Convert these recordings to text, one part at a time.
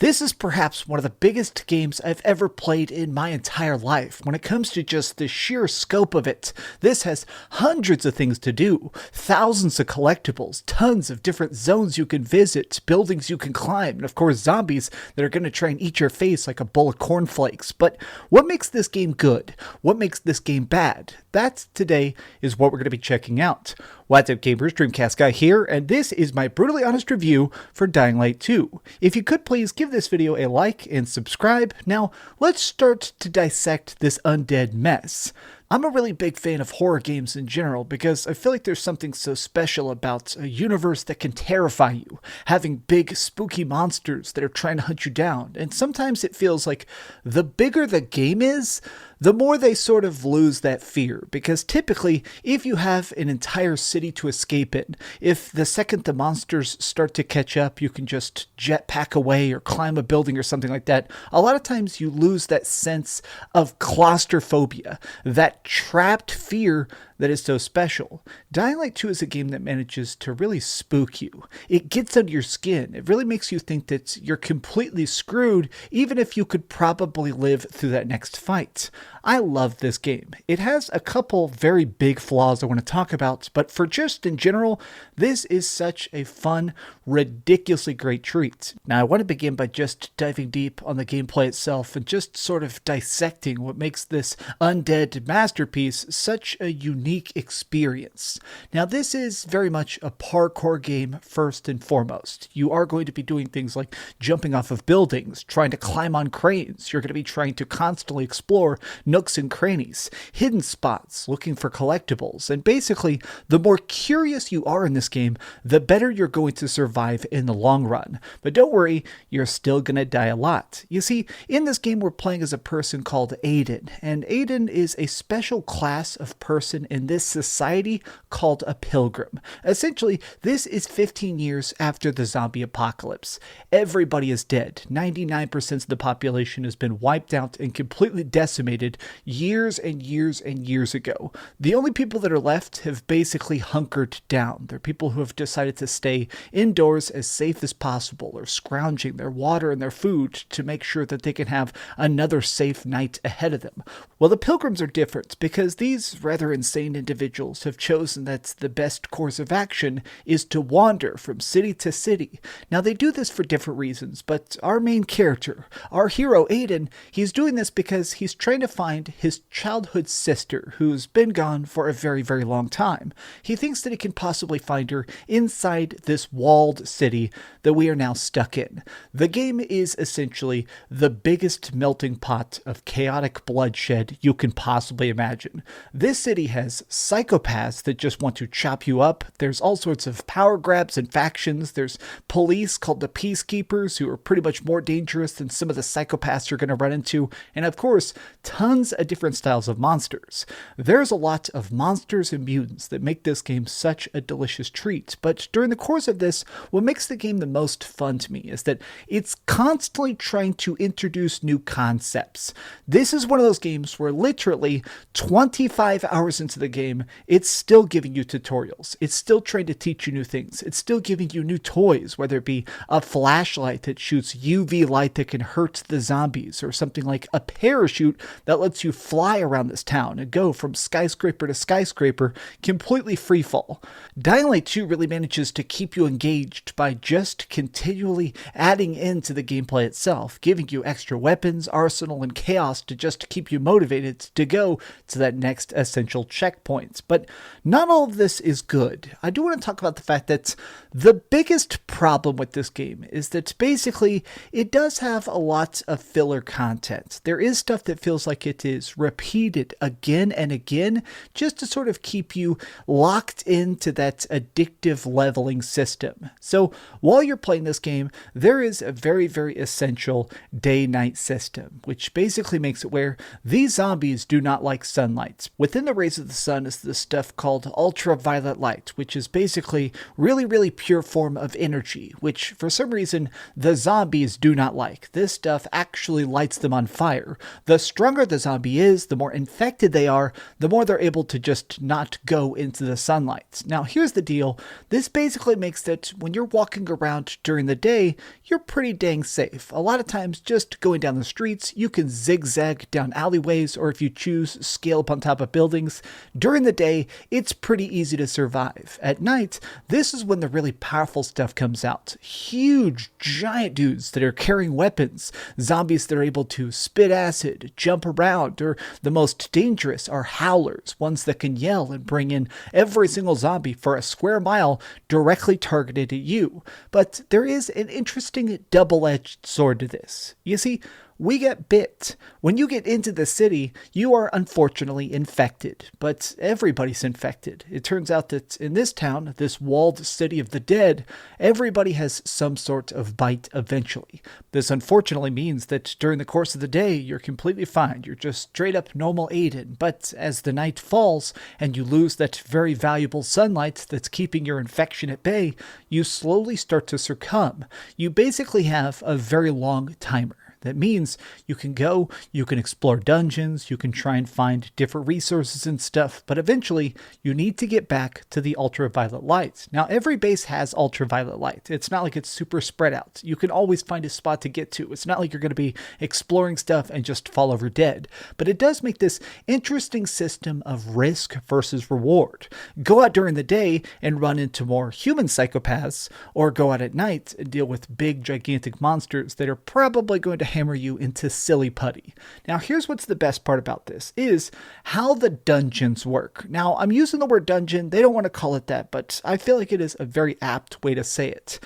This is perhaps one of the biggest games I've ever played in my entire life. When it comes to just the sheer scope of it, this has hundreds of things to do, thousands of collectibles, tons of different zones you can visit, buildings you can climb, and of course zombies that are going to try and eat your face like a bowl of cornflakes. But what makes this game good? What makes this game bad? That today is what we're going to be checking out. What's up gamers, DreamcastGuy here, and this is my brutally honest review for Dying Light 2. If you could please give this video a like and subscribe. Now, let's start to dissect this undead mess. I'm a really big fan of horror games in general because I feel like there's something so special about a universe that can terrify you, having big spooky monsters that are trying to hunt you down, and sometimes it feels like the bigger the game is, the more they sort of lose that fear, because typically, if you have an entire city to escape in, if the second the monsters start to catch up, you can just jetpack away or climb a building or something like that, a lot of times you lose that sense of claustrophobia, that trapped fear that is so special. Dying Light 2 is a game that manages to really spook you. It gets under your skin. It really makes you think that you're completely screwed, even if you could probably live through that next fight. I love this game. It has a couple very big flaws I want to talk about, but for just in general, this is such a fun, ridiculously great treat. Now, I want to begin by just diving deep on the gameplay itself and just sort of dissecting what makes this undead masterpiece such a unique experience. Now, this is very much a parkour game first and foremost. You are going to be doing things like jumping off of buildings, trying to climb on cranes. You're going to be trying to constantly explore nooks and crannies, hidden spots, looking for collectibles, and basically, the more curious you are in this game, the better you're going to survive in the long run. But don't worry, you're still going to die a lot. You see, in this game, we're playing as a person called Aiden, and Aiden is a special class of person in this society called a pilgrim. Essentially, this is 15 years after the zombie apocalypse. Everybody is dead. 99% of the population has been wiped out and completely decimated years and years and years ago. The only people that are left have basically hunkered down. They're people who have decided to stay indoors as safe as possible, or scrounging their water and their food to make sure that they can have another safe night ahead of them. Well, the pilgrims are different because these rather insane individuals have chosen that the best course of action is to wander from city to city. Now, they do this for different reasons, but our main character, our hero Aiden, he's doing this because he's trying to find his childhood sister who's been gone for a very, very long time. He thinks that he can possibly find her inside this walled city that we are now stuck in. The game is essentially the biggest melting pot of chaotic bloodshed you can possibly imagine. This city has psychopaths that just want to chop you up. There's all sorts of power grabs and factions. There's police called the Peacekeepers who are pretty much more dangerous than some of the psychopaths you're going to run into. And of course, tons of different styles of monsters. There's a lot of monsters and mutants that make this game such a delicious treat. But during the course of this, what makes the game the most fun to me is that it's constantly trying to introduce new concepts. This is one of those games where literally 25 hours into the game, it's still giving you tutorials. It's still trying to teach you new things. It's still giving you new toys, whether it be a flashlight that shoots UV light that can hurt the zombies, or something like a parachute that lets you fly around this town and go from skyscraper to skyscraper completely free fall. Dying Light 2 really manages to keep you engaged by just continually adding into the gameplay itself, giving you extra weapons, arsenal, and chaos to just keep you motivated to go to that next essential checkpoint. But not all of this is good. I do want to talk about the fact that the biggest problem with this game is that basically it does have a lot of filler content. There is stuff that feels like it is repeated again and again just to sort of keep you locked into that addictive leveling system. So while you're playing this game, there is a very, very essential day-night system, which basically makes it where these zombies do not like sunlight. Within the rays of the sun is this stuff called ultraviolet light, which is basically really, really pure form of energy, which for some reason the zombies do not like. This stuff actually lights them on fire. The stronger the zombie is, the more infected they are, the more they're able to just not go into the sunlight. Now, here's the deal. This basically makes that when you're walking around during the day, you're pretty dang safe. A lot of times, just going down the streets, you can zigzag down alleyways, or if you choose, scale up on top of buildings. During the day, it's pretty easy to survive. At night, this is when the really powerful stuff comes out. Huge, giant dudes that are carrying weapons, zombies that are able to spit acid, jump around, or the most dangerous are howlers, ones that can yell and bring in every single zombie for a square mile directly targeted at you. But there is an interesting double-edged sword to this. You see, we get bit. When you get into the city, you are unfortunately infected, but everybody's infected. It turns out that in this town, this walled city of the dead, everybody has some sort of bite eventually. This unfortunately means that during the course of the day, you're completely fine. You're just straight up normal Aiden, but as the night falls and you lose that very valuable sunlight that's keeping your infection at bay, you slowly start to succumb. You basically have a very long timer. That means you can go, you can explore dungeons, you can try and find different resources and stuff, but eventually you need to get back to the ultraviolet light. Now, every base has ultraviolet light. It's not like it's super spread out. You can always find a spot to get to. It's not like you're going to be exploring stuff and just fall over dead. But it does make this interesting system of risk versus reward. Go out during the day and run into more human psychopaths, or go out at night and deal with big, gigantic monsters that are probably going to hammer you into silly putty. Now, here's what's the best part about this, is how the dungeons work. Now, I'm using the word dungeon. They don't want to call it that, but I feel like it is a very apt way to say it.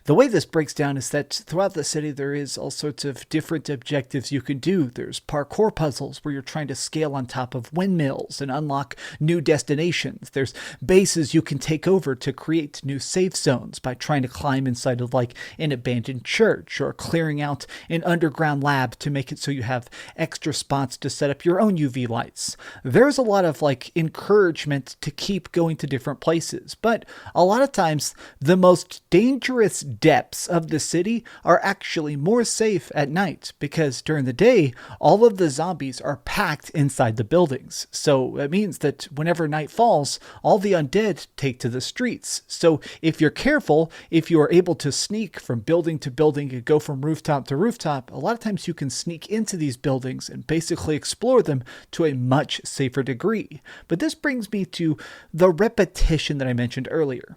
The way this breaks down is that throughout the city, there is all sorts of different objectives you can do. There's parkour puzzles where you're trying to scale on top of windmills and unlock new destinations. There's bases you can take over to create new safe zones by trying to climb inside of like an abandoned church, or clearing out an underground lab to make it so you have extra spots to set up your own UV lights. There's a lot of like encouragement to keep going to different places, but a lot of times the most dangerous depths of the city are actually more safe at night, because during the day, all of the zombies are packed inside the buildings. So it means that whenever night falls, all the undead take to the streets. So if you're careful, if you are able to sneak from building to building and go from rooftop to rooftop, a lot of times you can sneak into these buildings and basically explore them to a much safer degree. But this brings me to the repetition that I mentioned earlier.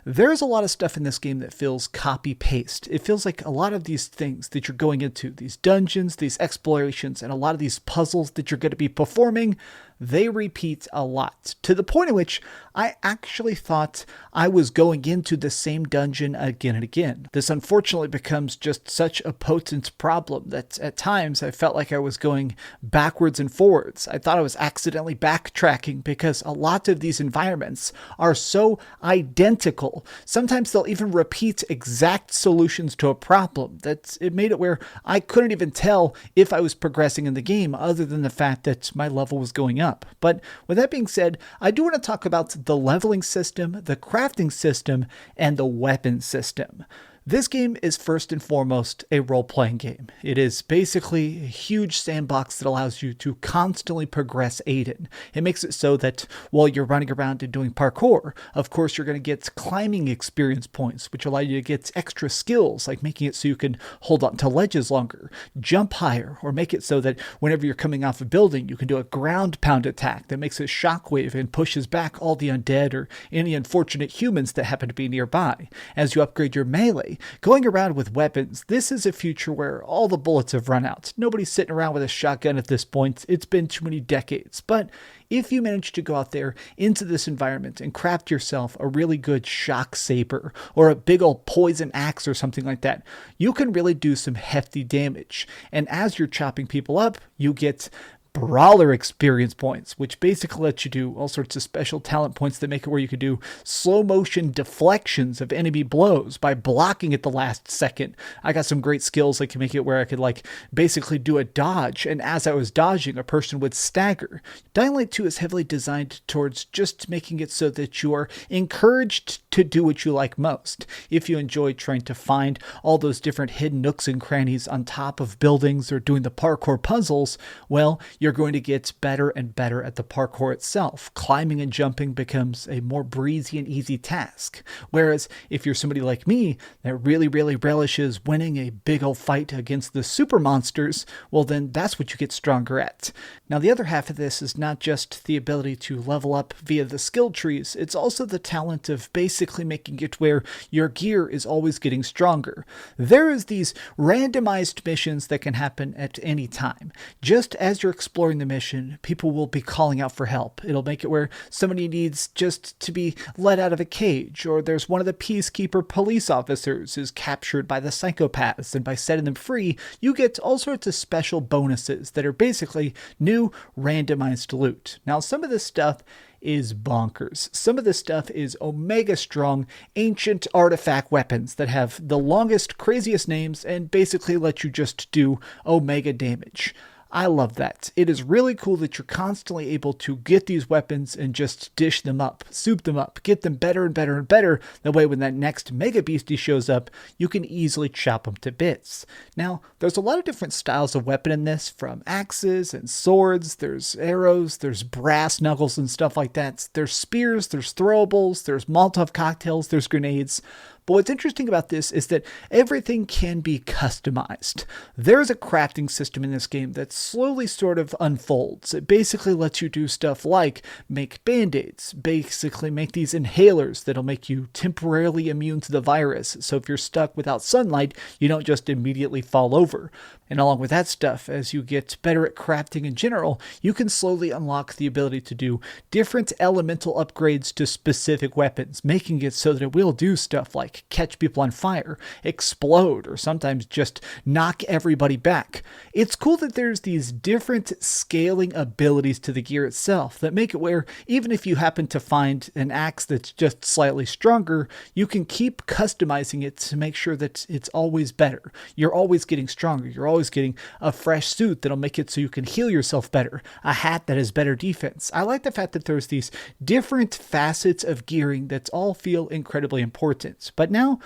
There's a lot of stuff in this game that feels copy-paste. It feels like a lot of these things that you're going into, these dungeons, these explorations, and a lot of these puzzles that you're going to be performing, they repeat a lot, to the point in which I actually thought I was going into the same dungeon again and again. This unfortunately becomes just such a potent problem that at times I felt like I was going backwards and forwards. I thought I was accidentally backtracking because a lot of these environments are so identical. Sometimes they'll even repeat exact solutions to a problem that it made it where I couldn't even tell if I was progressing in the game, other than the fact that my level was going up. But with that being said, I do want to talk about the leveling system, the crafting system, and the weapon system. This game is first and foremost a role-playing game. It is basically a huge sandbox that allows you to constantly progress Aiden. It makes it so that while you're running around and doing parkour, of course you're going to get climbing experience points, which allow you to get extra skills, like making it so you can hold on to ledges longer, jump higher, or make it so that whenever you're coming off a building, you can do a ground pound attack that makes a shockwave and pushes back all the undead or any unfortunate humans that happen to be nearby. As you upgrade your melee, going around with weapons, this is a future where all the bullets have run out. Nobody's sitting around with a shotgun at this point. It's been too many decades. But if you manage to go out there into this environment and craft yourself a really good shock saber or a big old poison axe or something like that, you can really do some hefty damage. And as you're chopping people up, you get brawler experience points, which basically let you do all sorts of special talent points that make it where you could do slow motion deflections of enemy blows by blocking at the last second. I got some great skills that can make it where I could like basically do a dodge, and as I was dodging, a person would stagger. Dying Light 2 is heavily designed towards just making it so that you are encouraged to do what you like most. If you enjoy trying to find all those different hidden nooks and crannies on top of buildings or doing the parkour puzzles, well, you're going to get better and better at the parkour itself. Climbing and jumping becomes a more breezy and easy task. Whereas if you're somebody like me that really relishes winning a big old fight against the super monsters, well then that's what you get stronger at. Now the other half of this is not just the ability to level up via the skill trees, it's also the talent of basically making it where your gear is always getting stronger. There is these randomized missions that can happen at any time. Just as you're exploring the mission, people will be calling out for help. It'll make it where somebody needs just to be let out of a cage, or there's one of the peacekeeper police officers is captured by the psychopaths, and by setting them free, you get all sorts of special bonuses that are basically new randomized loot. Now, some of this stuff is bonkers. Some of this stuff is omega strong, ancient artifact weapons that have the longest, craziest names and basically let you just do omega damage. I love that. It is really cool that you're constantly able to get these weapons and just dish them up, soup them up, get them better and better and better. That way when that next mega beastie shows up, you can easily chop them to bits. Now, there's a lot of different styles of weapon in this, from axes and swords, there's arrows, there's brass knuckles and stuff like that. There's spears, there's throwables, there's Molotov cocktails, there's grenades. But what's interesting about this is that everything can be customized. There's a crafting system in this game that slowly sort of unfolds. It basically lets you do stuff like make band-aids, basically make these inhalers that'll make you temporarily immune to the virus. So if you're stuck without sunlight, you don't just immediately fall over. And along with that stuff, as you get better at crafting in general, you can slowly unlock the ability to do different elemental upgrades to specific weapons, making it so that it will do stuff like catch people on fire, explode, or sometimes just knock everybody back. It's cool that there's these different scaling abilities to the gear itself that make it where even if you happen to find an axe that's just slightly stronger, you can keep customizing it to make sure that it's always better. You're always getting stronger. You're always getting a fresh suit that'll make it so you can heal yourself better, a hat that has better defense. I like the fact that there's these different facets of gearing that all feel incredibly important. But now,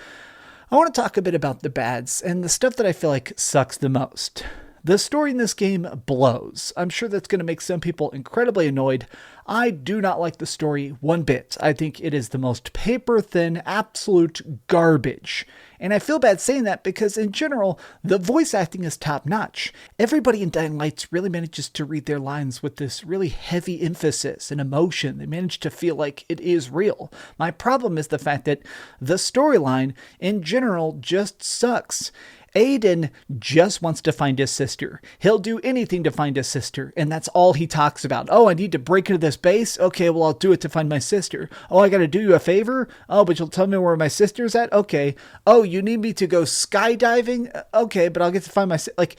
I want to talk a bit about the bads and the stuff that I feel like sucks the most. The story in this game blows. I'm sure that's going to make some people incredibly annoyed. I do not like the story one bit. I think it is the most paper-thin, absolute garbage. And I feel bad saying that because, in general, the voice acting is top-notch. Everybody in Dying Light really manages to read their lines with this really heavy emphasis and emotion. They manage to feel like it is real. My problem is the fact that the storyline, in general, just sucks. Aiden just wants to find his sister. He'll do anything to find his sister, and that's all he talks about. Oh, I need to break into this base? Okay, well, I'll do it to find my sister. Oh, I gotta do you a favor? Oh, but you'll tell me where my sister's at? Okay. Oh, you need me to go skydiving? Okay, but I'll get to find my sister. Like,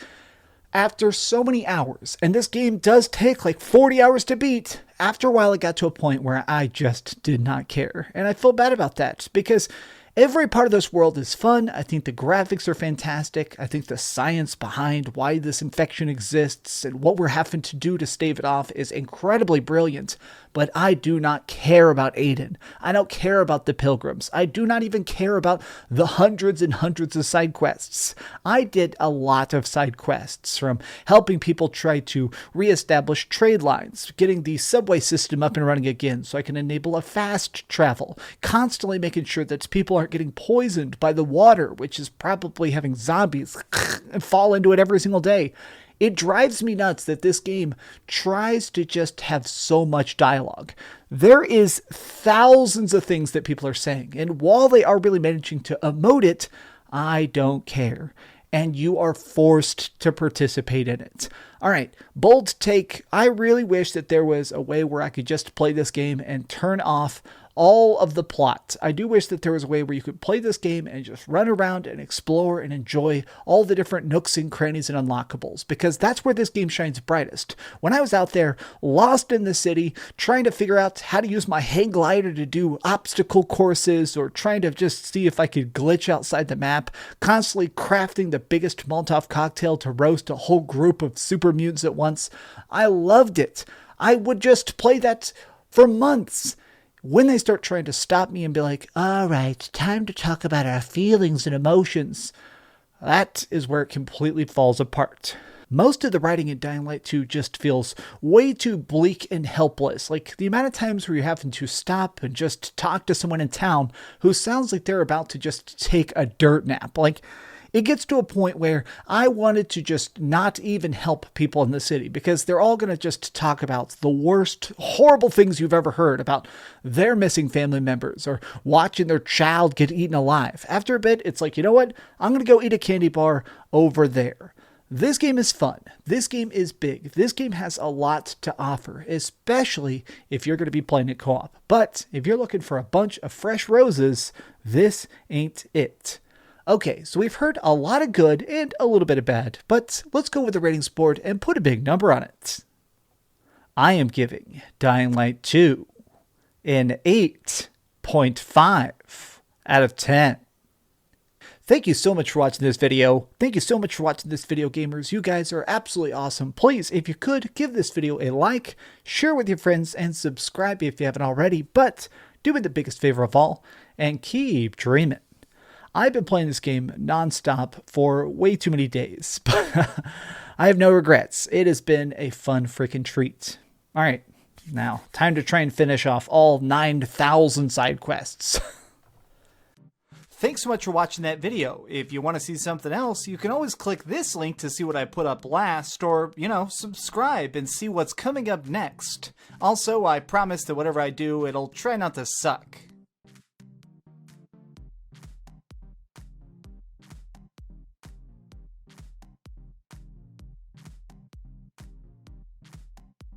after so many hours, and this game does take like 40 hours to beat, after a while it got to a point where I just did not care. And I feel bad about that, because every part of this world is fun. I think the graphics are fantastic. I think the science behind why this infection exists and what we're having to do to stave it off is incredibly brilliant. But I do not care about Aiden. I don't care about the pilgrims. I do not even care about the hundreds and hundreds of side quests. I did a lot of side quests, from helping people try to reestablish trade lines, getting the subway system up and running again so I can enable a fast travel, constantly making sure that people aren't getting poisoned by the water, which is probably having zombies fall into it every single day. It drives me nuts that this game tries to just have so much dialogue. There is thousands of things that people are saying, and while they are really managing to emote it, I don't care. And you are forced to participate in it. All right, bold take. I really wish that there was a way where I could just play this game and turn off all of the plot. I do wish that there was a way where you could play this game and just run around and explore and enjoy all the different nooks and crannies and unlockables, because that's where this game shines brightest. When I was out there, lost in the city, trying to figure out how to use my hang glider to do obstacle courses, or trying to just see if I could glitch outside the map, constantly crafting the biggest Molotov cocktail to roast a whole group of super mutants at once, I loved it. I would just play that for months. When they start trying to stop me and be like, all right, time to talk about our feelings and emotions, that is where it completely falls apart. Most of the writing in Dying Light 2 just feels way too bleak and helpless. Like the amount of times where you're having to stop and just talk to someone in town who sounds like they're about to just take a dirt nap. Like, it gets to a point where I wanted to just not even help people in the city, because they're all going to just talk about the worst, horrible things you've ever heard about their missing family members or watching their child get eaten alive. After a bit, it's like, you know what? I'm going to go eat a candy bar over there. This game is fun. This game is big. This game has a lot to offer, especially if you're going to be playing it co-op. But if you're looking for a bunch of fresh roses, this ain't it. Okay, so we've heard a lot of good and a little bit of bad, but let's go with the ratings board and put a big number on it. I am giving Dying Light 2 an 8.5 out of 10. Thank you so much for watching this video. Thank you so much for watching this video, gamers. You guys are absolutely awesome. Please, if you could, give this video a like, share with your friends, and subscribe if you haven't already. But do me the biggest favor of all, and keep dreaming. I've been playing this game nonstop for way too many days, but I have no regrets. It has been a fun freaking treat. All right, now time to try and finish off all 9,000 side quests. Thanks so much for watching that video. If you want to see something else, you can always click this link to see what I put up last, or, subscribe and see what's coming up next. Also, I promise that whatever I do, it'll try not to suck.